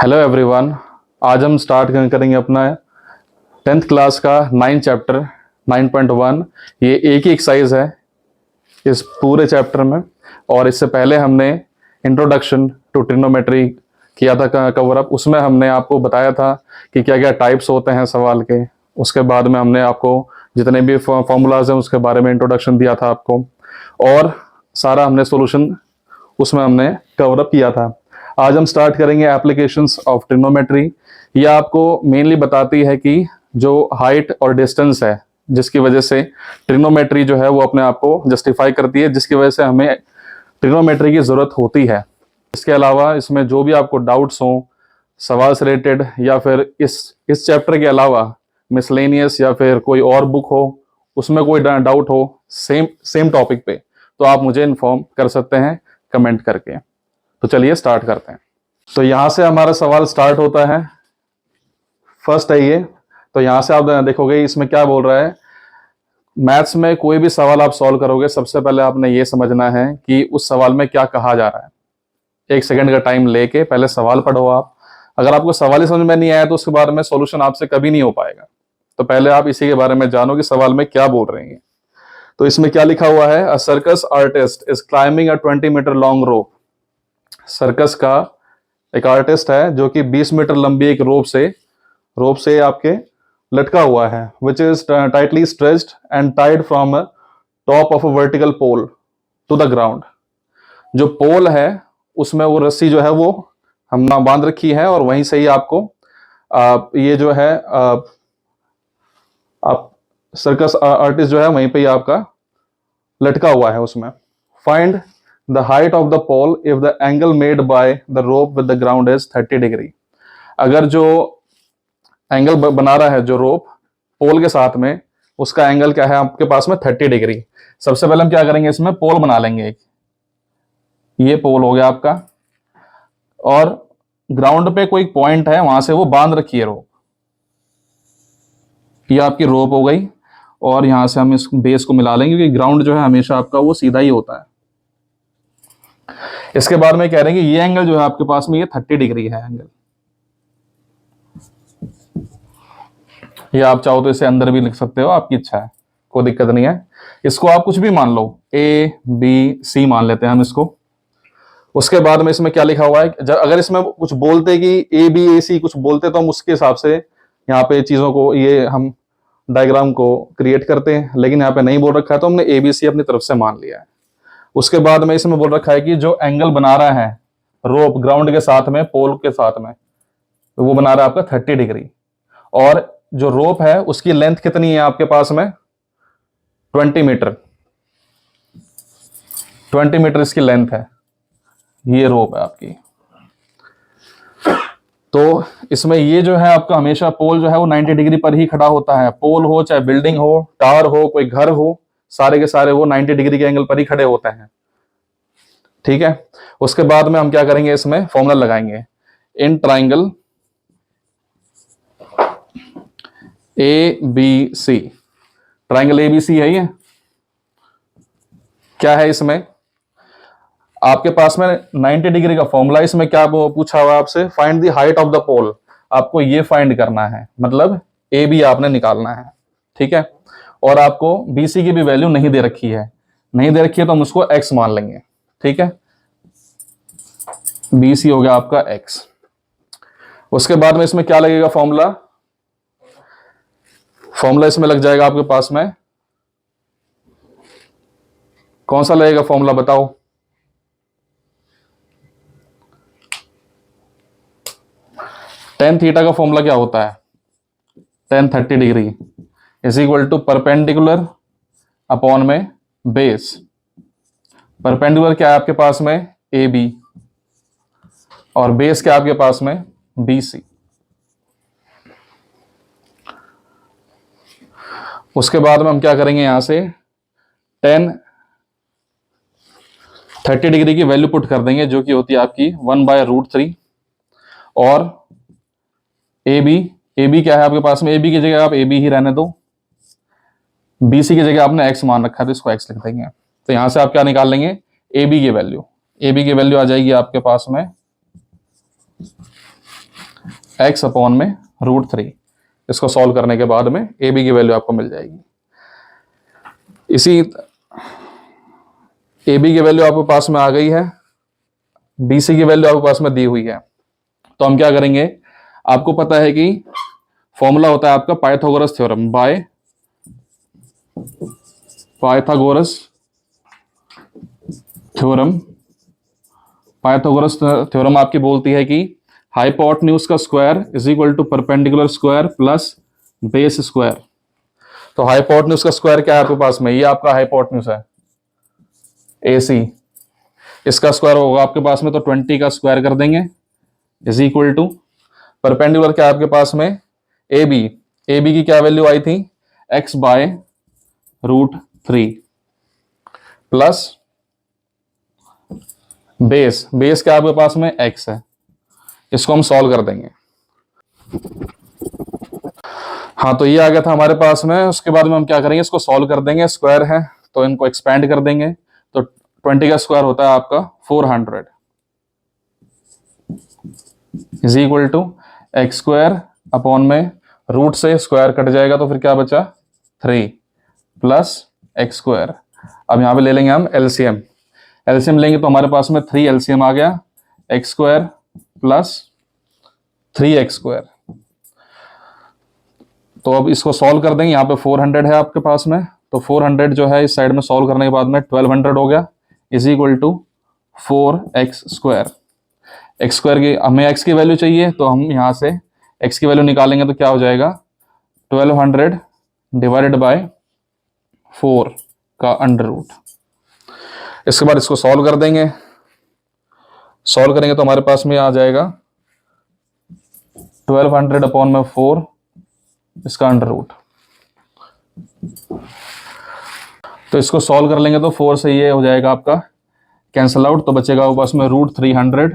Hello everyone. आज हम start करेंगे अपना 10th क्लास का 9 चैप्टर 9.1। ये एक ही एक्सरसाइज है इस पूरे चैप्टर में, और इससे पहले हमने इंट्रोडक्शन टू ट्रिग्नोमेट्री किया था कवर अप। उसमें हमने आपको बताया था कि क्या क्या टाइप्स होते हैं सवाल के। उसके बाद में हमने आपको जितने भी फॉर्मूलाज हैं उसके बारे में इंट्रोडक्शन दिया था आपको, और सारा हमने सॉल्यूशन उसमें हमने कवर अप किया था। आज हम स्टार्ट करेंगे एप्लीकेशंस ऑफ ट्रिग्नोमेट्री। ये आपको मेनली बताती है कि जो हाइट और डिस्टेंस है, जिसकी वजह से ट्रिग्नोमेट्री जो है वो अपने आप को जस्टिफाई करती है, जिसकी वजह से हमें ट्रिग्नोमेट्री की ज़रूरत होती है। इसके अलावा इसमें जो भी आपको डाउट्स हों सवाल से रिलेटेड, या फिर इस चैप्टर के अलावा मिसलेनियस या फिर कोई और बुक हो उसमें कोई डाउट हो सेम टॉपिक पे, तो आप मुझे इन्फॉर्म कर सकते हैं कमेंट करके। तो चलिए स्टार्ट करते हैं। तो यहाँ से हमारा सवाल स्टार्ट होता है। फर्स्ट है ये। तो यहाँ से आप देखोगे इसमें क्या बोल रहा है। मैथ्स में कोई भी सवाल आप सॉल्व करोगे, सबसे पहले आपने ये समझना है कि उस सवाल में क्या कहा जा रहा है। 1 सेकंड का टाइम लेके पहले सवाल पढ़ो आप। अगर आपको सवाल ही समझ में नहीं आया तो उसके बारे में सॉल्यूशन आपसे कभी नहीं हो पाएगा। तो पहले आप इसी के बारे में जानो कि सवाल में क्या बोल रहे हैं। तो इसमें क्या लिखा हुआ है, a circus artist is climbing a 20 metre long rope. Circus का एक आर्टिस्ट है जो कि 20 मीटर लंबी एक रोप से आपके लटका हुआ है, which is tightly stretched and tied from top of a vertical pole to the ground. जो पोल है उसमें वो रस्सी जो है वो हमने बांध रखी है, और वहीं से ही आपको ये जो है आप सर्कस आर्टिस्ट जो है वहीं पे ही आपका लटका हुआ है उसमें। Find the height of the pole if the angle made by the rope with the ground is 30 degree. अगर जो एंगल बना रहा है जो रोप पोल के साथ में, उसका एंगल क्या है आपके पास में 30 डिग्री। सबसे पहले हम क्या करेंगे, इसमें पोल बना लेंगे। ये पोल हो गया आपका, और ग्राउंड पे कोई पॉइंट है वहां से वो बांध रखी है रोप। ये आपकी रोप हो गई, और यहां से हम इस बेस को मिला लेंगे क्योंकि ग्राउंड जो है हमेशा आपका वो सीधा ही होता है। इसके बाद में कह रहे हैं कि ये एंगल जो है आपके पास में ये 30 डिग्री है एंगल। ये आप चाहो तो इसे अंदर भी लिख सकते हो, आपकी इच्छा है, कोई दिक्कत नहीं है। इसको आप कुछ भी मान लो, ABC मान लेते हैं हम इसको। उसके बाद में इसमें क्या लिखा हुआ है, अगर इसमें कुछ बोलते कि ABAC कुछ बोलते तो हम उसके हिसाब से यहाँ पे चीजों को ये हम डायग्राम को क्रिएट करते हैं, लेकिन यहाँ पे नहीं बोल रखा है तो हमने ABC अपनी तरफ से मान लिया है। उसके बाद में इसमें बोल रखा है कि जो एंगल बना रहा है रोप ग्राउंड के साथ में पोल के साथ में, तो वो बना रहा है आपका 30 डिग्री। और जो रोप है उसकी लेंथ कितनी है आपके पास में, 20 मीटर। 20 मीटर इसकी लेंथ है, ये रोप है आपकी। तो इसमें ये जो है आपका हमेशा पोल जो है वो 90 डिग्री पर ही खड़ा होता है। पोल हो चाहे बिल्डिंग हो, टावर हो, कोई घर हो, सारे के सारे वो 90 डिग्री के एंगल पर ही खड़े होते हैं। ठीक है। उसके बाद में हम क्या करेंगे, इसमें फॉर्मूला लगाएंगे। In triangle ABC, triangle ABC है ये। क्या है इसमें आपके पास में 90 डिग्री का फॉर्मूला। इसमें क्या पूछा हुआ आपसे, find the height of the pole. आपको ये फाइंड करना है, मतलब AB आपने निकालना है। ठीक है। और आपको BC की भी वैल्यू नहीं दे रखी है, तो हम उसको x मान लेंगे। ठीक है। BC हो गया आपका x। उसके बाद में इसमें क्या लगेगा फॉर्मूला इसमें लग जाएगा आपके पास में, कौन सा लगेगा फॉर्मूला बताओ। tan थीटा का फॉर्मूला क्या होता है, tan 30 degree is equal to perpendicular upon में बेस। परपेंडिकुलर क्या है आपके पास में, AB, और बेस क्या आपके पास में, BC। उसके बाद में हम क्या करेंगे, यहां से tan 30 डिग्री की वैल्यू पुट कर देंगे, जो कि होती है आपकी 1/√3। और AB क्या है आपके पास में, AB की जगह आप AB ही रहने दो, BC की जगह आपने x मान रखा है तो इसको x लिख देंगे। तो यहां से आप क्या निकाल लेंगे, AB की वैल्यू आ जाएगी आपके पास में x अपॉन में √3। इसको सॉल्व करने के बाद में ए बी की वैल्यू आपको मिल जाएगी। इसी ए बी की वैल्यू आपके पास में आ गई है, बी सी की वैल्यू आपके पास में दी हुई है। तो हम क्या करेंगे, आपको पता है कि फॉर्मूला होता है आपका Pythagoras theorem, by Pythagoras theorem. Pythagoras theorem आपकी बोलती है कि हाइपोटेन्यूज का square is equal to perpendicular square plus base square. तो हाइपोटेन्यूज का स्क्वायर क्या है आपके पास में, ये आपका हाइपोटेन्यूज है AC, इसका स्क्वायर होगा आपके पास में तो 20 का स्क्वायर कर देंगे इज इक्वल टू परपेंडिकुलर क्या है आपके पास में AB। AB की क्या वैल्यू आई थी, x by √3 plus base, base क्या आपके पास में x है, इसको हम सॉल्व कर देंगे। हाँ, तो ये आ गया था हमारे पास में। उसके बाद में हम क्या करेंगे, इसको सॉल्व कर देंगे, स्क्वायर है तो इनको एक्सपेंड कर देंगे। तो 20 का स्क्वायर होता है आपका 400 is equal to x square upon में रूट से स्क्वायर कट जाएगा तो फिर क्या बचा 3 प्लस एक्स स्क्वायर। अब यहाँ पे ले लेंगे हम एलसीएम, एलसीएम लेंगे तो हमारे पास में 3 एलसीएम आ गया, x square plus 3x square. तो अब इसको सॉल्व कर देंगे, यहाँ पे 400 है आपके पास में, तो 400 जो है इस साइड में सॉल्व करने के बाद में 1200 हो गया is equal to 4x square. X square की हमें x की वैल्यू चाहिए तो हम यहाँ से x की वैल्यू निकालेंगे तो क्या हो जाएगा 1200 डिवाइडेड बाय 4 का अंडर रूट। इसके बाद इसको सॉल्व कर देंगे, सॉल्व करेंगे तो हमारे पास में आ जाएगा 1200 अपॉन में 4 इसका अंडर रूट। तो इसको सॉल्व कर लेंगे तो 4 से ये हो जाएगा आपका कैंसल आउट, तो बचेगा बस में √300।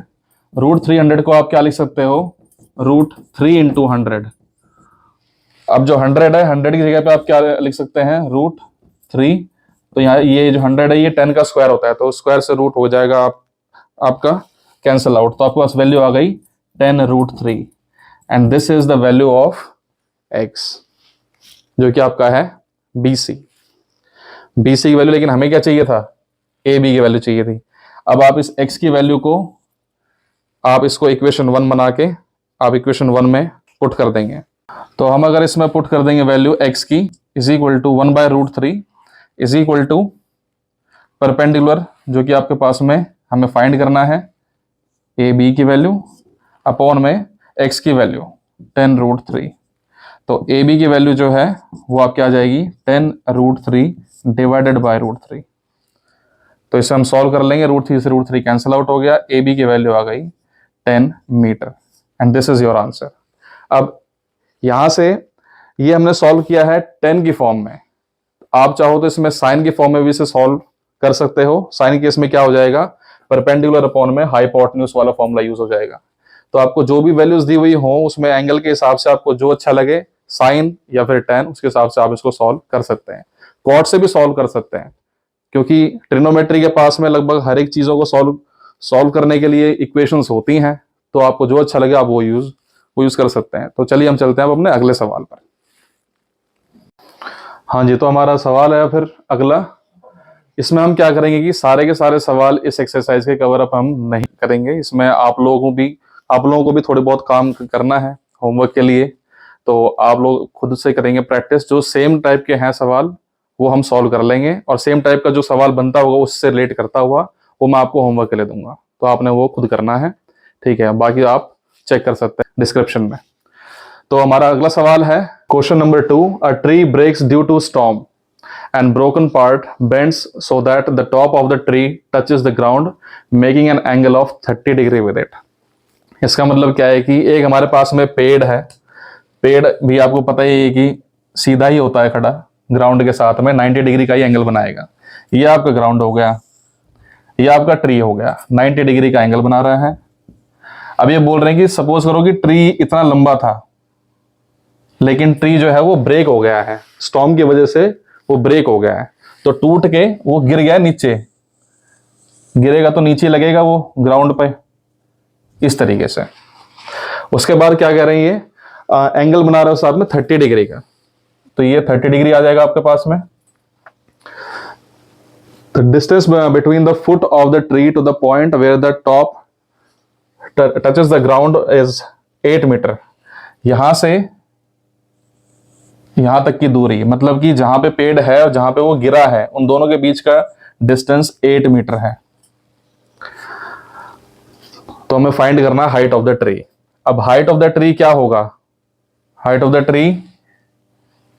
√300 को आप क्या लिख सकते हो, √3 इंटू 100। अब जो 100 है 100 की जगह पे आप क्या लिख सकते हैं √3। तो यहाँ ये जो 100 है ये 10 का स्क्वायर होता है तो स्क्वायर से रूट हो जाएगा आपका कैंसल आउट। तो आपके पास वैल्यू आ गई 10√3 and this is the value of x जो कि आपका है BC की वैल्यू। लेकिन हमें क्या चाहिए था, AB की वैल्यू चाहिए थी। अब आप इस x की वैल्यू को आप इसको इक्वेशन 1 बना के आप इक्वेशन 1 में पुट कर देंगे। तो हम अगर इसमें पुट कर देंगे वैल्यू x की is equal to 1/√3 is equal to perpendicular जो कि आपके पास में हमें फाइंड करना है AB की वैल्यू अपॉन में x की वैल्यू 10√3। तो AB की वैल्यू जो है वो आपकी आ जाएगी 10√3 डिवाइडेड बाय √3। तो इसे हम सॉल्व कर लेंगे, √3 से √3 कैंसिल आउट हो गया, AB की वैल्यू आ गई 10 metre and this is your answer. अब यहां से ये हमने सॉल्व किया है 10 की फॉर्म में, आप चाहो तो इसमें साइन की फॉर्म में भी इसे सॉल्व कर सकते हो। साइन केस में क्या हो जाएगा परपेंडिकुलर अपॉन में हाइपोटेन्यूज वाला फॉर्मूला यूज हो जाएगा। तो आपको जो भी वैल्यूज दी हुई हो उसमें एंगल के हिसाब से आपको जो अच्छा लगे साइन या फिर tan उसके हिसाब से आप इसको सॉल्व कर सकते हैं। कॉट से भी सॉल्व कर सकते हैं क्योंकि ट्रिग्नोमेट्री के पास में लगभग हर एक चीजों को सॉल्व करने के लिए इक्वेशंस होती हैं। तो आपको जो अच्छा लगे आप वो यूज कर सकते हैं। तो चलिए हम चलते हैं अब अपने अगले सवाल पर। हाँ जी, तो हमारा सवाल है फिर अगला। इसमें हम क्या करेंगे कि सारे के सारे सवाल इस एक्सरसाइज के कवर अप हम नहीं करेंगे। इसमें आप लोगों को भी थोड़े बहुत काम करना है होमवर्क के लिए, तो आप लोग खुद से करेंगे प्रैक्टिस। जो सेम टाइप के हैं सवाल वो हम सॉल्व कर लेंगे और सेम टाइप का जो सवाल बनता होगा उससे रिलेट करता हुआ वो मैं आपको होमवर्क के लिए दूंगा, तो आपने वो खुद करना है, ठीक है। बाकी आप चेक कर सकते हैं डिस्क्रिप्शन में। तो हमारा अगला सवाल है question number 2। A tree breaks due to storm and broken part bends so that the top of the tree touches the ground making an angle of 30 degree with it। इसका मतलब क्या है कि एक हमारे पास में पेड़ है, पेड़ भी आपको पता ही है कि सीधा ही होता है खड़ा, ग्राउंड के साथ में 90 डिग्री का ही एंगल बनाएगा। ये आपका ग्राउंड हो गया, ये आपका ट्री हो गया, 90 डिग्री का एंगल बना रहा है। अब ये बोल रहे हैं कि सपोज करो कि ट्री इतना लंबा था लेकिन ट्री जो है वो ब्रेक हो गया है, स्टॉर्म की वजह से वो ब्रेक हो गया है, तो टूट के वो गिर गया नीचे। गिरेगा तो नीचे लगेगा वो ग्राउंड पे इस तरीके से। उसके बाद क्या कह रहे हैं, ये एंगल बना रहे हो साथ में 30 डिग्री का, तो ये 30 डिग्री आ जाएगा आपके पास में। The distance between the foot of the tree to the point where the top touches the ground is 8 metre. यहां से यहां तक की दूरी, मतलब कि जहां पे पेड़ है और जहां पे वो गिरा है, उन दोनों के बीच का डिस्टेंस 8 मीटर है। तो हमें फाइंड करना हाइट ऑफ द ट्री। अब हाइट ऑफ द ट्री क्या होगा, हाइट ऑफ द ट्री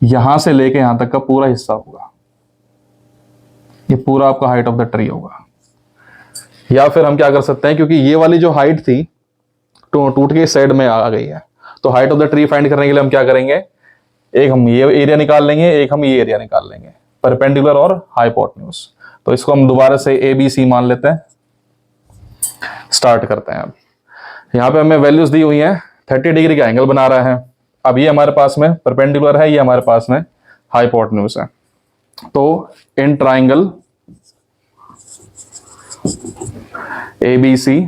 यहां से लेके यहां तक का पूरा हिस्सा होगा, ये पूरा आपका हाइट ऑफ द ट्री होगा। या फिर हम क्या कर सकते हैं, क्योंकि ये वाली जो हाइट थी टूट के इस साइड में आ गई है, तो height of the tree find करने के लिए हम क्या करेंगे, एक हम ये एरिया निकाल लेंगे, एक हम ये एरिया निकाल लेंगे, परपेंडिकुलर और हाइपोटेन्यूज। तो इसको हम दोबारा से ए बी सी मान लेते हैं। स्टार्ट करते हैं। अब यहां पे हमें वैल्यूज दी हुई हैं, 30 डिग्री का एंगल बना रहा है। अब ये हमारे पास में परपेंडिकुलर है, ये हमारे पास में हाइपोटेन्यूज है। तो इन ट्राइंगल ABC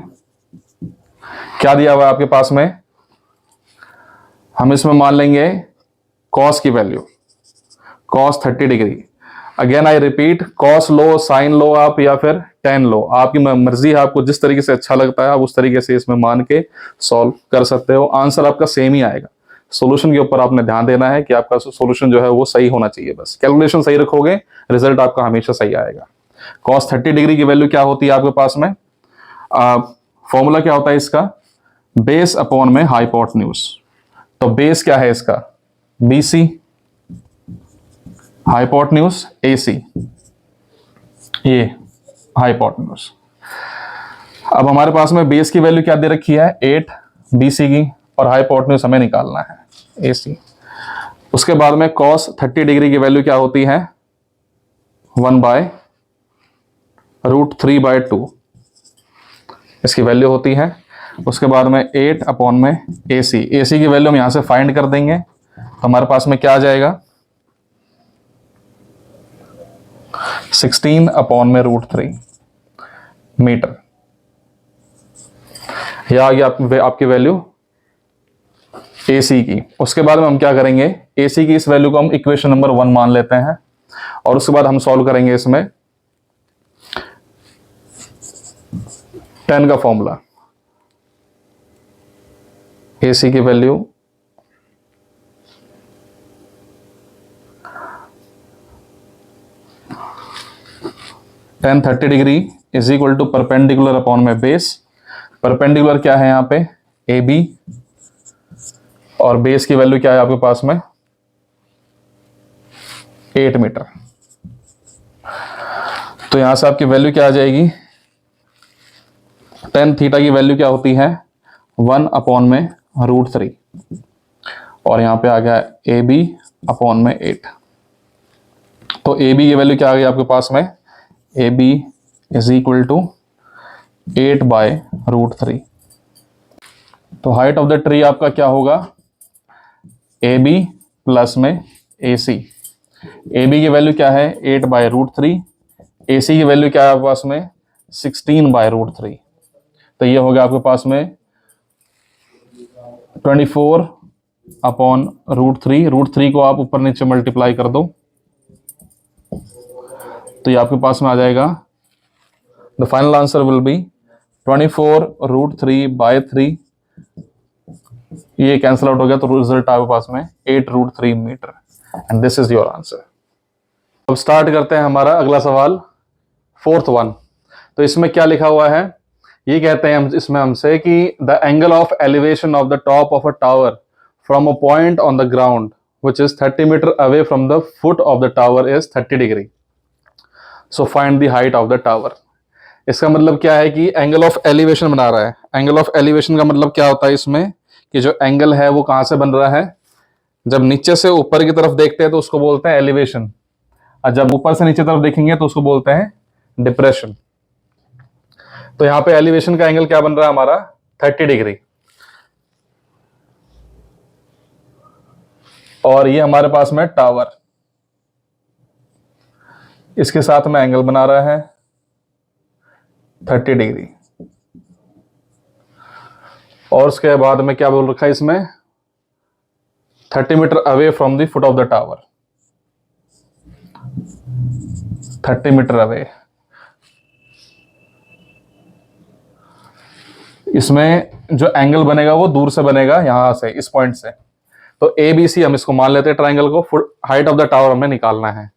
क्या दिया हुआ है आपके पास में, हम इसमें मान लेंगे कॉस की वैल्यू, कॉस 30 डिग्री। अगेन आई रिपीट, कॉस लो, साइन लो आप, या फिर टेन लो, आपकी मर्जी है, आपको जिस तरीके से अच्छा लगता है आप उस तरीके से इसमें मान के सॉल्व कर सकते हो। आंसर आपका सेम ही आएगा। सॉल्यूशन के ऊपर आपने ध्यान देना है कि आपका सॉल्यूशन जो है वो सही होना चाहिए, बस कैलकुलेशन सही रखोगे रिजल्ट आपका हमेशा सही आएगा। कॉस 30 डिग्री की वैल्यू क्या होती है आपके पास में, फॉर्मूला क्या होता है इसका, बेस अपॉन में हाइपोटेन्यूज। तो बेस क्या है इसका, BC, हाइपोटेन्यूज AC, ये हाइपोटेन्यूज। अब हमारे पास में बेस की वैल्यू क्या दे रखी है, 8 BC की, और हाइपोटेन्यूज हमें निकालना है AC। उसके बाद में कॉस 30 डिग्री की वैल्यू क्या होती है, 1/√3/2 इसकी वैल्यू होती है। उसके बाद में 8 अपॉन में AC, AC की वैल्यू हम यहां से फाइंड कर देंगे, तो हमारे पास में क्या आ जाएगा, 16 अपॉन में √3 मीटर। यह आ गया आपकी वैल्यू AC की। उसके बाद में हम क्या करेंगे, AC की इस वैल्यू को हम इक्वेशन नंबर 1 मान लेते हैं, और उसके बाद हम सॉल्व करेंगे इसमें tan का फॉर्मूला। AC की value tan 30 degree is equal to perpendicular upon में बेस। परपेंडिकुलर क्या है यहाँ पे, AB, और बेस की वैल्यू क्या है आपके पास में, 8 मीटर। तो यहां से आपकी वैल्यू क्या आ जाएगी, tan थीटा की वैल्यू क्या होती है, 1 अपॉन में √3, और यहां पे आ गया AB अपॉन में 8। तो AB की वैल्यू क्या आ गई आपके पास में, AB इज इक्वल टू 8/√3। तो हाइट ऑफ द ट्री आपका क्या होगा, AB प्लस में AC। AB की वैल्यू क्या है, 8/√3, AC की वैल्यू क्या है आपके पास में, 16/√3। तो ये हो गया आपके पास में 24 अपॉन √3। √3 को आप ऊपर नीचे मल्टीप्लाई कर दो, तो ये आपके पास में आ जाएगा, the final answer will B 24√3/3। ये कैंसिल आउट हो गया, तो रिजल्ट आपके पास में 8√3 metre, and this is your answer. अब स्टार्ट करते हैं हमारा अगला सवाल, 4th वन। तो इसमें क्या लिखा हुआ है, ये कहते हैं इसमें हमसे कि the angle of elevation of the top of a tower from a point on the ground which is 30 metre away from the foot of the tower is 30 degree. So find the height of the tower. इसका मतलब क्या है कि angle of elevation बना रहा है। Angle of elevation का मतलब क्या होता है इसमें, कि जो एंगल है वो कहां से बन रहा है, जब नीचे से ऊपर की तरफ देखते हैं तो उसको बोलते हैं एलिवेशन, और जब ऊपर से नीचे तरफ देखेंगे तो उसको बोलते हैं डिप्रेशन। तो यहां पे एलिवेशन का एंगल क्या बन रहा है हमारा, 30 डिग्री, और ये हमारे पास में टावर, इसके साथ में एंगल बना रहा है 30 डिग्री। और उसके बाद में क्या बोल रखा है इसमें, 30 metre away from the foot of the tower, 30 metre away. इसमें जो एंगल बनेगा वो दूर से बनेगा, यहां से, इस पॉइंट से। तो ए बी सी हम इसको मान लेते हैं ट्राइंगल को, foot height of the tower हमें निकालना है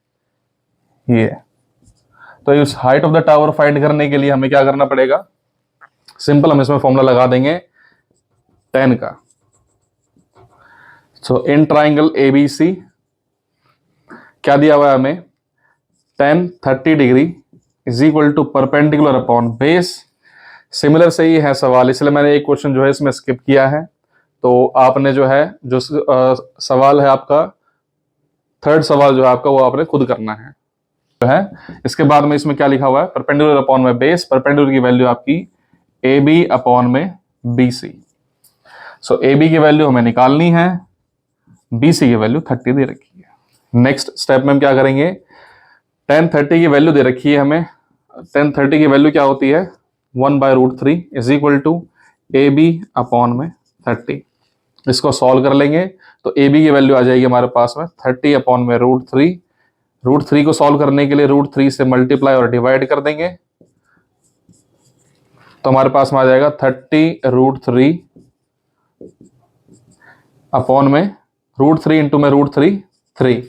ये। तो इस height of the tower find करने के लिए हमें क्या करना पड़ेगा, सिंपल, हम इसमें फॉर्मूला लगा देंगे 10 का। सो in triangle A B C क्या दिया हुआ है हमें, 10 30 degree is equal to perpendicular upon base. Similar से ही है सवाल, इसलिए मैंने एक क्वेश्चन जो है इसमें स्किप किया है। तो आपने जो है जो सवाल है आपका, थर्ड सवाल जो है आपका, वो आपने खुद करना है जो है। इसके बाद में इसमें क्या लिखा हुआ है, परपेंडिकुलर अपॉन में बेस, परपेंडिकुलर की वैल्यू आपकी ए बी अपॉन में B C. So A B की वैल्यू हमें निकालनी है, बी सी की वैल्यू 30 दे रखी है। नेक्स्ट स्टेप में हम क्या करेंगे, 10 30 की वैल्यू दे रखी है हमें, 10 30 की वैल्यू क्या होती है, 1/√3 is equal to A B upon में 30। इसको सॉल्व कर लेंगे तो ए बी की वैल्यू आ जाएगी हमारे पास में 30 अपॉन में √3। √3 को सॉल्व करने के लिए √3 से मल्टीप्लाई और डिवाइड कर देंगे, तो हमारे पास में आ जाएगा 30√3 अपॉन में √3 इंटू में √3 3।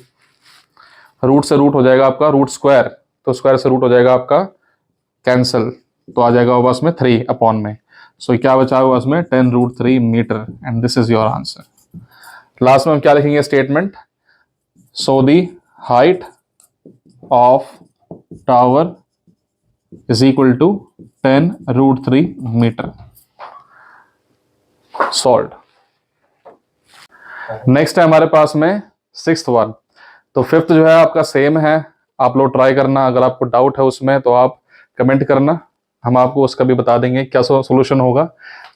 रूट से रूट हो जाएगा आपका रूट स्क्वायर, तो स्क्वायर से रूट हो जाएगा आपका कैंसिल, तो आ जाएगा बस में 3 अपॉन में। सो क्या बचा हुआ उसमें 10√3 metre, and this is your answer. Last में हम क्या लिखेंगे statement, so the height of tower is equal to 10√3 metre. Solve. Next है हमारे पास में 6th वन। तो 5th जो है आपका सेम है, आप लोग ट्राई करना, अगर आपको डाउट है उसमें तो आप कमेंट करना, हम आपको उसका भी बता देंगे क्या सोल्यूशन होगा।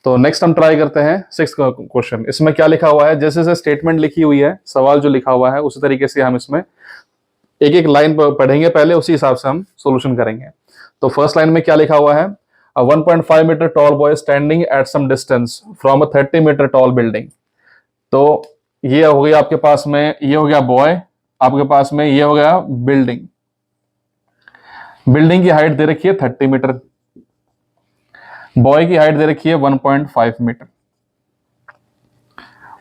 तो नेक्स्ट हम ट्राई करते हैं 6th क्वेश्चन। इसमें क्या लिखा हुआ है, जैसे जैसे स्टेटमेंट लिखी हुई है, सवाल जो लिखा हुआ है उसी तरीके से हम इसमें एक एक लाइन पढ़ेंगे पहले, उसी हिसाब से हम सोल्यूशन करेंगे। तो फर्स्ट लाइन में क्या लिखा हुआ है, 1.5 metre tall boy standing at some distance from a 30 metre tall building. तो ये हो गया आपके पास में, ये हो गया बॉय, आपके पास में ये हो गया बिल्डिंग। बिल्डिंग की हाइट दे रखी है 30 मीटर, बॉय की हाइट दे रखी है 1.5 मीटर।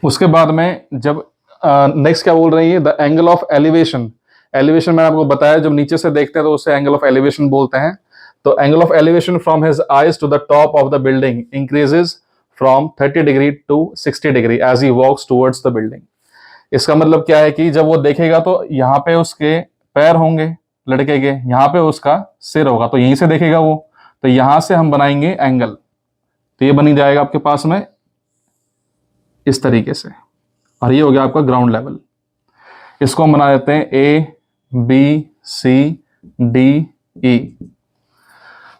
उसके बाद में जब नेक्स्ट क्या बोल रही है, the angle of elevation. Elevation मैंने आपको बताया, जब नीचे से देखते हैं तो उसे एंगल ऑफ एलिवेशन बोलते हैं। तो angle of elevation from his eyes to the top of the building increases from 30 degree to 60 degree as he walks towards the building. इसका मतलब क्या है कि जब वो देखेगा तो यहाँ पे उसके पैर होंगे लड़के के, यहाँ पे उसका सिर होगा, तो यहीं से देखेगा वो, तो यहां से हम बनाएंगे एंगल, तो ये बनी जाएगा आपके पास में इस तरीके से, और ये हो गया आपका ग्राउंड लेवल। इसको हम बना देते हैं A B C D E.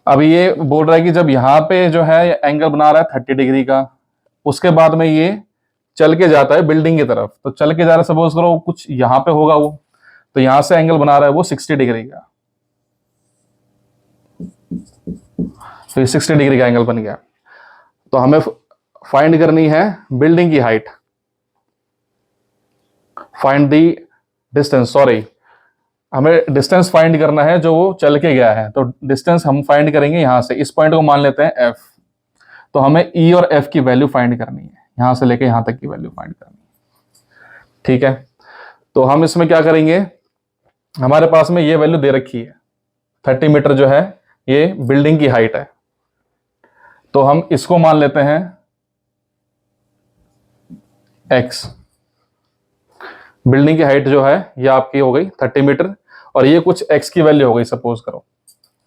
अब ये बोल रहा है कि जब यहाँ पे जो है एंगल बना रहा है 30 डिग्री का, उसके बाद में ये चल के जाता है बिल्डिंग की तरफ, तो चल के जा रहा है, सपोज करो कुछ यहाँ पे होगा वो, तो यहां से एंगल बना रहा है वो 60 डिग्री का, तो ये 60 डिग्री का एंगल बन गया। तो हमें फाइंड करनी है बिल्डिंग की height, find the distance, sorry हमें डिस्टेंस फाइंड करना है जो वो चल के गया है। तो डिस्टेंस हम फाइंड करेंगे यहां से, इस पॉइंट को मान लेते हैं एफ। तो हमें ई और एफ की वैल्यू फाइंड करनी है, यहां से लेके यहां तक की वैल्यू फाइंड करनी है, ठीक है। तो हम इसमें क्या करेंगे, हमारे पास में ये वैल्यू दे रखी है 30 मीटर जो है ये बिल्डिंग की हाइट है, तो हम इसको मान लेते हैं x। बिल्डिंग की हाइट जो है ये आपकी हो गई 30 मीटर, और ये कुछ x की वैल्यू हो गई सपोज करो,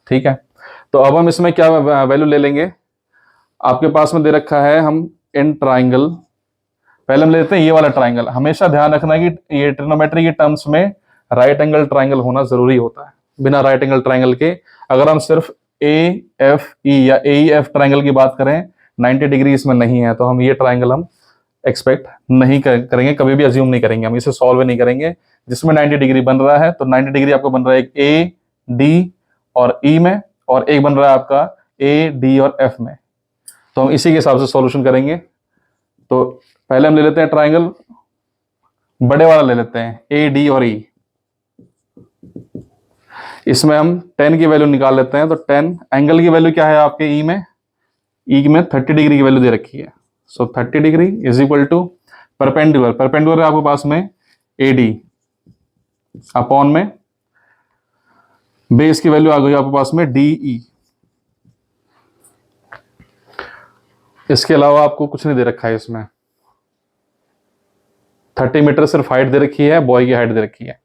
ठीक है। तो अब हम इसमें क्या वैल्यू ले लेंगे, आपके पास में दे रखा है हम इन ट्राइंगल, पहले हम लेते हैं ये वाला ट्राइंगल। हमेशा ध्यान रखना कि ये ट्रिग्नोमेट्री के टर्म्स में राइट एंगल ट्राइंगल होना जरूरी होता है, बिना राइट एंगल ट्राइंगल के अगर हम सिर्फ ए एफ ई या ए एफ ट्राइंगल की बात करें 90 डिग्री इसमें नहीं है, तो हम ये ट्राइंगल हम एक्सपेक्ट नहीं करेंगे, कभी भी अज्यूम नहीं करेंगे, हम इसे सॉल्व नहीं करेंगे। जिसमें 90 डिग्री बन रहा है, तो 90 डिग्री आपको बन रहा है एक ए डी और ई में, और एक बन रहा है आपका ए डी और एफ में, तो हम इसी के हिसाब से सॉल्यूशन करेंगे। तो पहले हम ले लेते हैं ट्राइंगल बड़े वाला ले लेते हैं, ए डी और ई। इसमें हम 10 की वैल्यू निकाल लेते हैं। तो 10 एंगल की वैल्यू क्या है आपके ई में, ई में 30 डिग्री की वैल्यू दे रखी है। So 30 degree is equal to perpendicular, perpendicular है आपके पास में ए डी अपॉन में बेस की वैल्यू आ गई आपके पास में डी ई। इसके अलावा आपको कुछ नहीं दे रखा है इसमें। 30 मीटर सिर्फ हाइट दे रखी है, बॉय की हाइट दे रखी है।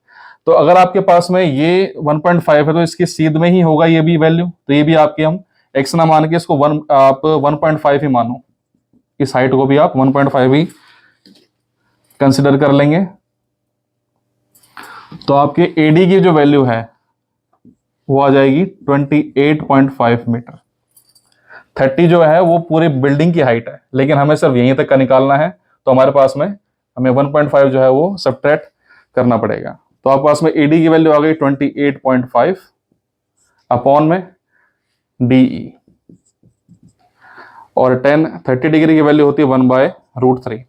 तो अगर आपके पास में ये 1.5 है तो इसकी सीध में ही होगा ये भी वैल्यू। तो ये भी आपके हम x ना मान के इसको आप 1.5 ही मानो, इस हाइट को भी आप 1.5 ही कंसिडर कर लेंगे। तो आपके AD की जो वैल्यू है वो आ जाएगी 28.5 मीटर। 30 जो है वो पूरे बिल्डिंग की हाइट है, लेकिन हमें सिर्फ यहीं तक का निकालना है। तो हमारे पास में हमें 1.5 जो है वो सब्ट्रैक्ट करना पड़ेगा। तो आपके पास में AD की वैल्यू आ गई 28.5 अपॉन में DE, और 30 डिग्री की वैल्यू होती है 1/√3।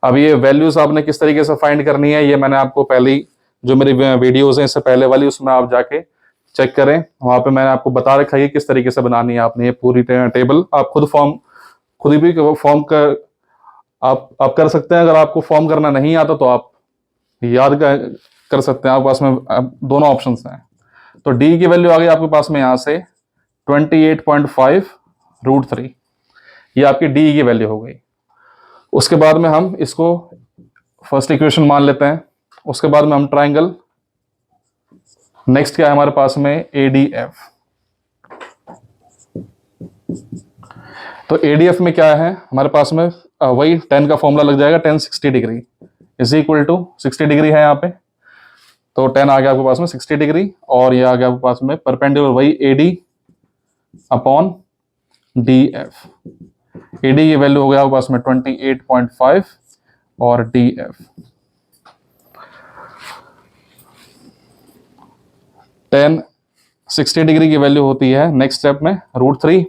अब ये वैल्यूज आपने किस तरीके से फाइंड करनी है, ये मैंने आपको पहले जो मेरी वीडियोस हैं इससे पहले वाली, उसमें आप जाके चेक करें। वहां पे मैंने आपको बता रखा है किस तरीके से बनानी है आपने ये पूरी टेबल। आप खुद भी फॉर्म कर आप कर सकते हैं। अगर आपको फॉर्म करना नहीं आता तो आप याद कर सकते हैं, आपके पास में दोनों ऑप्शंस हैं। तो डी की वैल्यू आ गई आपके पास में यहां से 28.5√3, ये आपकी डी की वैल्यू हो गई। उसके बाद में हम इसको फर्स्ट इक्वेशन मान लेते हैं। उसके बाद में हम ट्राइंगल, नेक्स्ट क्या है हमारे पास में ADF। तो ADF में क्या है हमारे पास में वही 10 का फॉर्मूला लग जाएगा, 10 60 degree is equal to 60 degree है यहाँ पे। तो 10 आ गया आपके पास में 60 डिग्री, और ये आ गया आपके पास में परपेंडिकुलर वही AD अपॉन DF। AD की वैल्यू हो गया आपके पास में 28.5 और DF 10 60 डिग्री की वैल्यू होती है नेक्स्ट स्टेप में √3,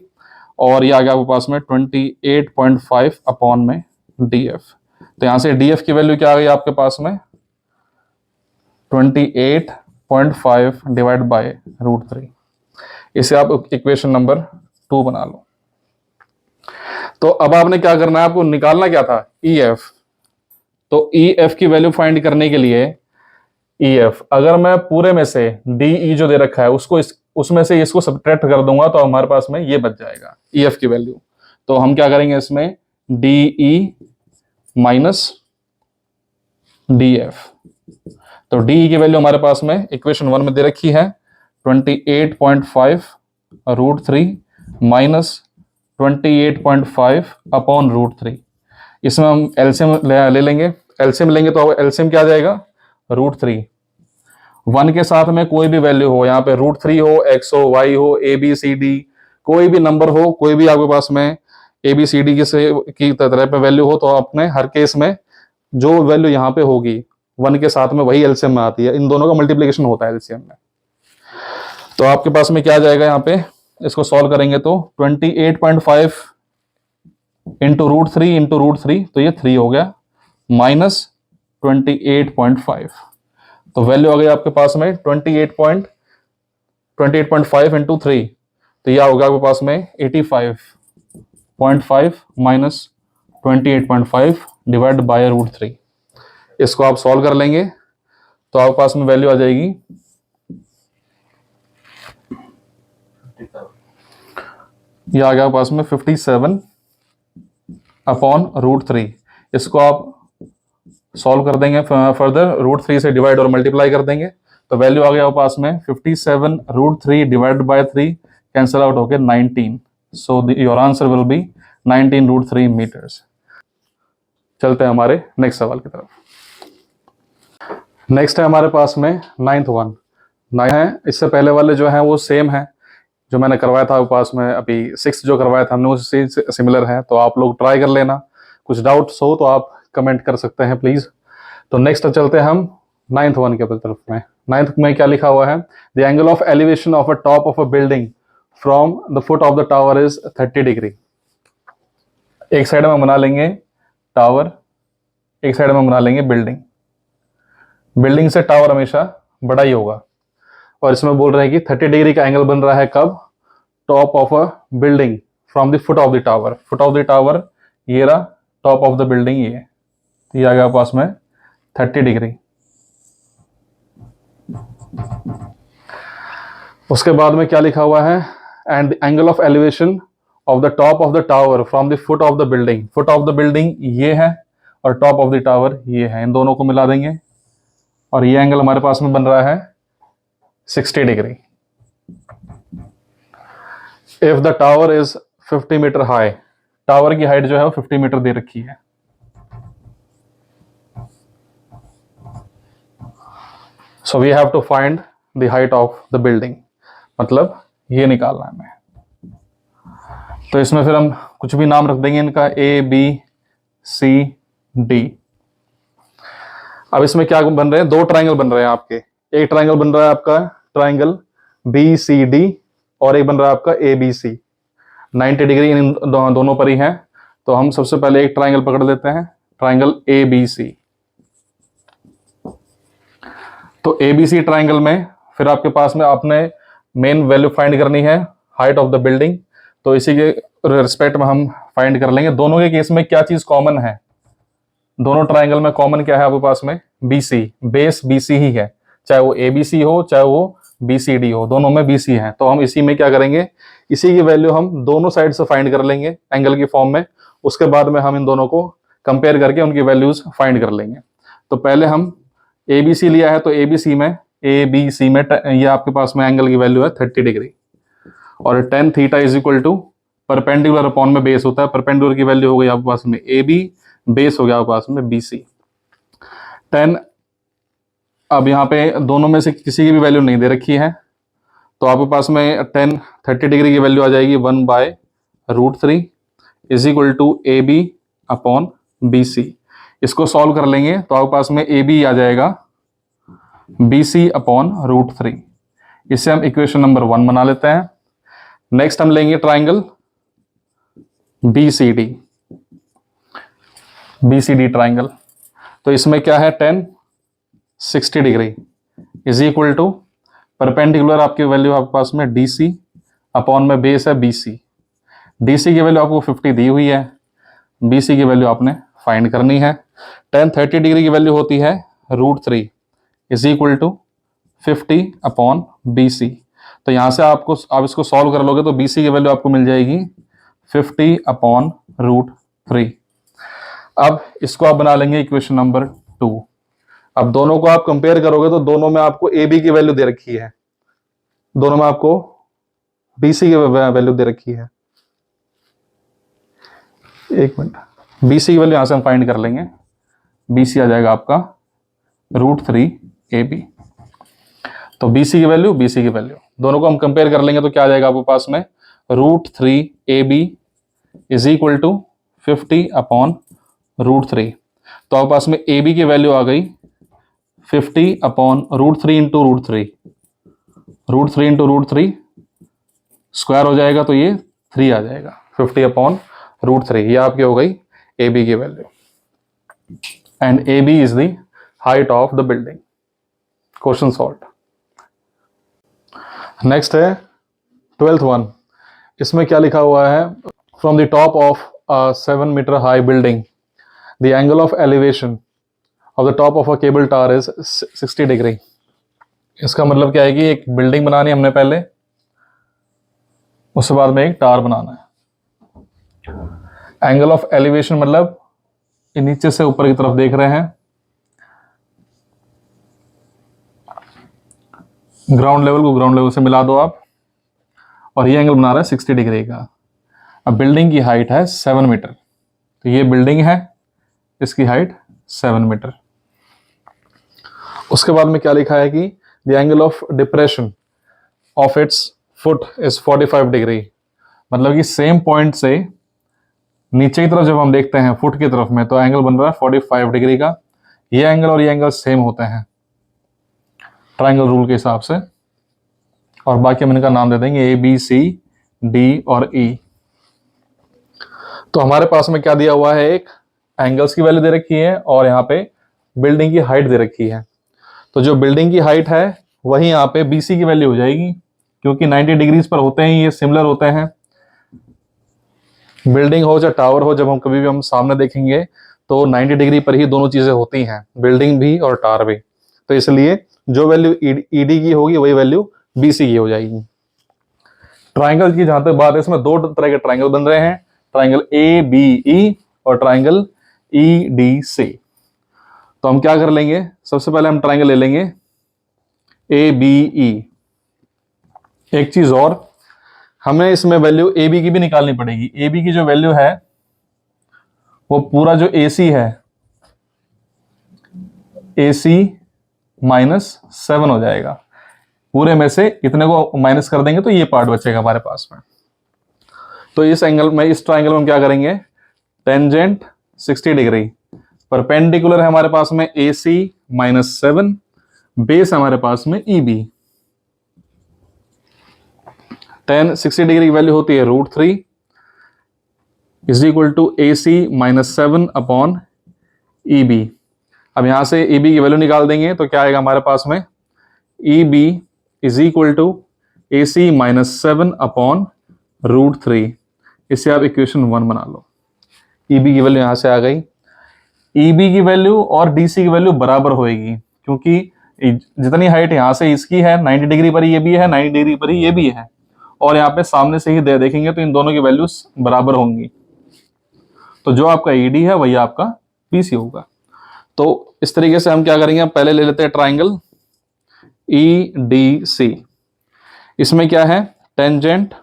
और ये आ गया आपके पास में 28.5 अपॉन में DF। तो यहां से DF की वैल्यू क्या आ गई आपके पास में 28.5 डिवाइड बाय √3। इसे आप इक्वेशन नंबर 2 बना लो। तो अब आपने क्या करना है, आपको निकालना क्या था EF। तो EF की वैल्यू फाइंड करने के लिए EF अगर मैं पूरे में से DE जो दे रखा है उसको उसमें से इसको सब्ट्रैक्ट कर दूंगा तो हमारे पास में ये बच जाएगा EF की वैल्यू। तो हम क्या करेंगे इसमें DE माइनस DF। तो DE की वैल्यू हमारे पास में इक्वेशन 1 में दे रखी है 28.5√3 माइनस 28.5 अपॉन √3। इसमें हम एलसीएम ले लेंगे। एलसीएम लेंगे तो एलसीएम क्या आ जाएगा √3। 1 के साथ में कोई भी वैल्यू हो, यहाँ पे √3 हो, x हो, y हो, ABCD कोई भी नंबर हो, कोई भी आपके पास में ABCD की तरह पे वैल्यू हो, तो आपने हर केस में जो वैल्यू यहाँ पे होगी 1 के साथ में वही एलसीएम में आती है। इन दोनों का मल्टीप्लिकेशन होता है एलसीएम में। तो आपके पास में क्या आ जाएगा यहाँ पे, इसको सॉल्व करेंगे तो 28.5 इंटू √3 तो ये 3 हो गया माइनस 28.5। तो वैल्यू आ गई आपके पास में 28.5 इंटू 3, तो यह होगा आपके पास में 85.5 माइनस 28.5 डिवाइड बाय √3। इसको आप सॉल्व कर लेंगे तो आपके पास में वैल्यू आ जाएगी ये आ गया आपके पास में 57 अपॉन √3। इसको आप सॉल्व कर देंगे फर्दर, √3 से डिवाइड और मल्टीप्लाई कर देंगे तो वैल्यू आ गया आपके पास में 57 √3 डिवाइड बाय 3 कैंसिल आउट होके 19। So your answer will be 19√3 metres. चलते हैं हमारे नेक्स्ट सवाल की तरफ। नेक्स्ट है हमारे पास में 9th वन 9 है। इससे पहले वाले जो है वो सेम है जो मैंने करवाया था आपके पास में, अभी 6 जो करवाया था हमने उससे सिमिलर है। तो आप लोग ट्राई कर लेना, कुछ डाउट्स हो तो आप कमेंट कर सकते हैं प्लीज। तो नेक्स्ट चलते हैं हम 9th वन के तरफ में। 9th में क्या लिखा हुआ है, the angle of elevation of a top of a building from the foot of the tower is 30 degree. एक साइड में बना लेंगे टावर, एक साइड में हम बना लेंगे बिल्डिंग। बिल्डिंग से टावर हमेशा बड़ा ही होगा। और इसमें बोल रहे हैं कि 30 डिग्री का एंगल बन रहा है कब? Top of a building from the foot of the tower. Foot of the tower ये रहा, टॉप ऑफ द बिल्डिंग ये, तो ये आ गया पास में 30 डिग्री। उसके बाद में क्या लिखा हुआ है? And angle of elevation of the top of the tower from the foot of the building. Foot of the building ये है और टॉप ऑफ द टावर ये है, इन दोनों को मिला देंगे और ये एंगल हमारे पास में बन रहा है 60 degree. If the tower is 50 metre high, tower की हाइट जो है वो 50 मीटर दे रखी है। So we have to find the height of the building, मतलब ये निकालना है हमें। तो इसमें फिर हम कुछ भी नाम रख देंगे इनका, ए बी सी डी। अब इसमें क्या बन रहे हैं? दो ट्राइंगल बन रहे हैं आपके। एक ट्राइंगल बन रहा है आपका ट्राइंगल बी सी डी और एक बन रहा है आपका A B C. 90 degree in दोनों पर ही है। तो हम सबसे पहले एक ट्राइंगल पकड़ लेते हैं, ट्राइंगल ए बी सी। तो ए बी सी ट्राइंगल में फिर आपके पास में आपने मेन वैल्यू फाइंड करनी है, हाइट ऑफ द बिल्डिंग। तो इसी के रिस्पेक्ट में हम फाइंड कर लेंगे। दोनों के केस में क्या चीज कॉमन है? दोनों ट्राइंगल में कॉमन क्या है आपके पास में? BC, बेस BC ही है, चाहे वो ABC हो चाहे वो BCD हो, दोनों में BC है। तो हम इसी में क्या करेंगे, इसी की वैल्यू हम दोनों साइड से फाइंड कर लेंगे एंगल की फॉर्म में। उसके बाद में हम इन दोनों को कंपेयर करके उनकी वैल्यूज फाइंड कर लेंगे। तो पहले हम ABC लिया है, तो ABC में ये आपके पास में एंगल की वैल्यू है 30 डिग्री। और tan theta is equal to perpendicular upon में बेस होता है। परपेंडिकुलर की वैल्यू हो गई आपके पास में AB, बेस हो गया आपके पास में BC। tan, अब यहाँ पे दोनों में से किसी की भी वैल्यू नहीं दे रखी है, तो आपके पास में tan 30 डिग्री की वैल्यू आ जाएगी 1/√3 is equal to AB upon BC। इसको सॉल्व कर लेंगे तो आपके पास में AB आ जाएगा BC अपॉन √3। इससे हम इक्वेशन नंबर 1 बना लेते हैं। नेक्स्ट हम लेंगे ट्राइंगल BCD ट्राइंगल। तो इसमें क्या है? tan 60 degree is equal to perpendicular आपकी वैल्यू आपके पास में DC अपॉन में बेस है BC। DC की वैल्यू आपको 50 दी हुई है, BC की वैल्यू आपने फाइंड करनी है। tan 30 डिग्री की वैल्यू होती है √3 is equal to 50 upon BC। तो यहां से आप इसको सॉल्व कर लोगे तो BC की वैल्यू आपको मिल जाएगी 50 अपॉन √3। अब इसको आप बना लेंगे इक्वेशन नंबर 2। अब दोनों को आप कंपेयर करोगे तो दोनों में आपको AB की वैल्यू दे रखी है, दोनों में आपको BC की वैल्यू दे रखी है। एक मिनट, BC की वैल्यू यहां से हम फाइंड कर लेंगे। BC आ जाएगा आपका √3 AB। तो BC की वैल्यू, BC की वैल्यू दोनों को हम कंपेयर कर लेंगे तो क्या आ जाएगा आपके पास में? √3 AB is equal to 50 upon √3। तो आपके पास में AB की वैल्यू आ गई 50 अपॉन √3 इंटू √3। √3 इंटू √3 स्क्वायर हो जाएगा तो ये 3 आ जाएगा, 50 अपॉन √3। ये आपकी हो गई AB की value. And AB is the height of the building. Question solve. Next है 12th वन। इसमें क्या लिखा हुआ है? From the top of 7 metre high building the angle of elevation of the top of a cable tower is 60 degree. इसका मतलब क्या है कि एक बिल्डिंग बनानी हमने पहले, उसके बाद में एक टावर बनाना है। एंगल ऑफ एलिवेशन मतलब नीचे से ऊपर की तरफ देख रहे हैं, ग्राउंड लेवल को ग्राउंड लेवल से मिला दो आप, और ये एंगल बना रहा है 60 डिग्री का। अब बिल्डिंग की हाइट है 7 मीटर, तो ये बिल्डिंग है, इसकी हाइट 7 मीटर। उसके बाद में क्या लिखा है कि the angle of depression of its foot is 45 degree. मतलब कि सेम पॉइंट से नीचे की तरफ जब हम देखते हैं फुट की तरफ में, तो एंगल बन रहा है 45 डिग्री का। ये एंगल और ये एंगल सेम होते हैं ट्राइंगल रूल के हिसाब से, और बाकी हम इनका नाम दे देंगे ABCD और E। तो हमारे पास में क्या दिया हुआ है? एक एंगल्स की वैल्यू दे रखी है और यहाँ पे बिल्डिंग की हाइट दे रखी है। तो जो बिल्डिंग की हाइट है वही यहाँ पे BC की वैल्यू हो जाएगी, क्योंकि 90 डिग्रीज पर होते हैं, ये सिमिलर होते हैं। बिल्डिंग हो चाहे टावर हो, जब हम कभी भी हम सामने देखेंगे तो 90 डिग्री पर ही दोनों चीजें होती हैं, बिल्डिंग भी और टावर भी। तो इसलिए जो वैल्यू ED की होगी वही वैल्यू BC की हो जाएगी। ट्राइंगल की जहां तक बात है, इसमें दो तरह के ट्राइंगल बन रहे हैं, ट्राइंगल ABE और ट्राइंगल EDC। तो हम क्या कर लेंगे, सबसे पहले हम ट्राइंगल ले लेंगे ABE। एक चीज और, हमें इसमें वैल्यू AB की भी निकालनी पड़ेगी। AB की जो वैल्यू है वो पूरा जो AC है, AC -7 हो जाएगा। पूरे में से इतने को माइनस कर देंगे तो ये पार्ट बचेगा हमारे पास में। तो इस एंगल में, इस ट्राइंगल में हम क्या करेंगे, टेंजेंट 60 डिग्री, परपेंडिकुलर है हमारे पास में AC -7, बेस हमारे पास में EB। 60 डिग्री की वैल्यू होती है √3 is equal to AC -7 upon EB। अब यहां से EB की वैल्यू निकाल देंगे तो क्या आएगा हमारे पास में, EB is equal to AC -7 upon √3। इससे आप इक्वेशन 1 बना लो। EB की वैल्यू यहां से आ गई। EB की वैल्यू और DC की वैल्यू बराबर होएगी, क्योंकि जितनी हाइट यहां से इसकी है 90 डिग्री पर ये भी है, 90 डिग्री पर ये भी है, और यहाँ पे सामने से ही देखेंगे तो इन दोनों की वैल्यूज बराबर होंगी। तो जो आपका ED है वही आपका BC होगा। तो इस तरीके से हम क्या करेंगे, पहले ले लेते हैं ट्राइंगल EDC। इसमें क्या है, tangent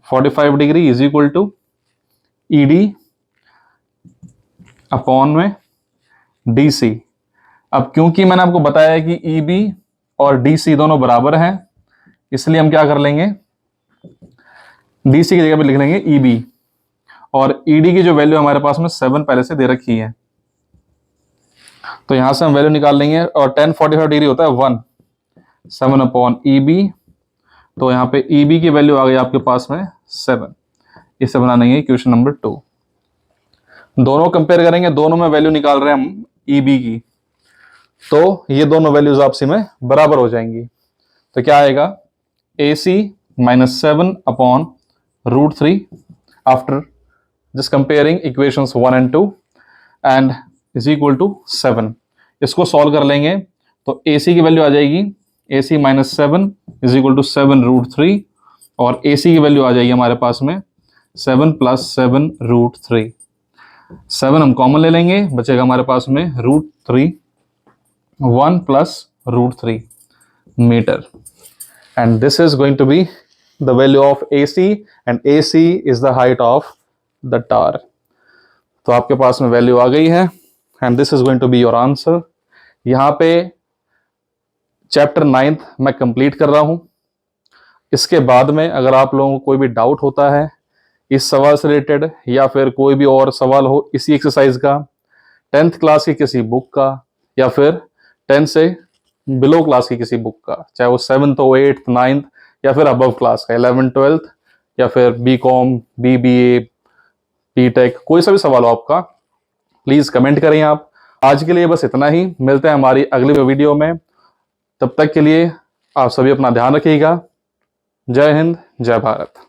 45 degree is equal to ED upon में DC। अब क्योंकि मैंने आपको बताया है कि EB और DC दोनों बराबर हैं, इसलिए हम क्या कर लेंगे, DC की जगह पे लिख लेंगे EB, और ED की जो वैल्यू हमारे पास में 7 पहले से दे रखी है, तो यहां से हम वैल्यू निकाल लेंगे। और 1045 डिग्री होता है 1, 7 अपॉन EB। तो यहाँ पे EB की वैल्यू आ गई आपके पास में 7। इसे बना लेंगे क्वेश्चन नंबर 2। दोनों कंपेयर करेंगे, दोनों में वैल्यू निकाल रहे हैं हम EB की, तो ये दोनों वैल्यूज आपसी में बराबर हो जाएंगी। तो क्या आएगा, AC -7 upon √3 after just comparing equations 1 and 2 and is equal to 7। इसको सॉल्व कर लेंगे तो AC की वैल्यू आ जाएगी, AC -7 इज इक्वल टू 7 √3, और AC की वैल्यू आ जाएगी हमारे पास में 7 + 7 √3। 7 हम कॉमन ले लेंगे, बचेगा हमारे पास में √3, 1 + √3 metre, and this is going to be the value of AC, and AC is the height of the tower। तो आपके पास में वैल्यू आ गई है, and this is going to be your answer। यहाँ पे चैप्टर 9th मैं कंप्लीट कर रहा हूँ। इसके बाद में अगर आप लोगों को कोई भी डाउट होता है इस सवाल से रिलेटेड, या फिर कोई भी और सवाल हो इसी एक्सरसाइज का, 10th क्लास की किसी बुक का, या फिर 10 से बिलो क्लास की किसी बुक का, चाहे वो 7th हो, 8th 9th, या फिर अबव क्लास का 11th 12th, या फिर BCom BBA BTech, कोई सा भी सवाल हो आपका, प्लीज कमेंट करें आप। आज के लिए बस इतना ही, मिलते हैं हमारी अगली वीडियो में। तब तक के लिए आप सभी अपना ध्यान रखिएगा। जय हिंद, जय भारत।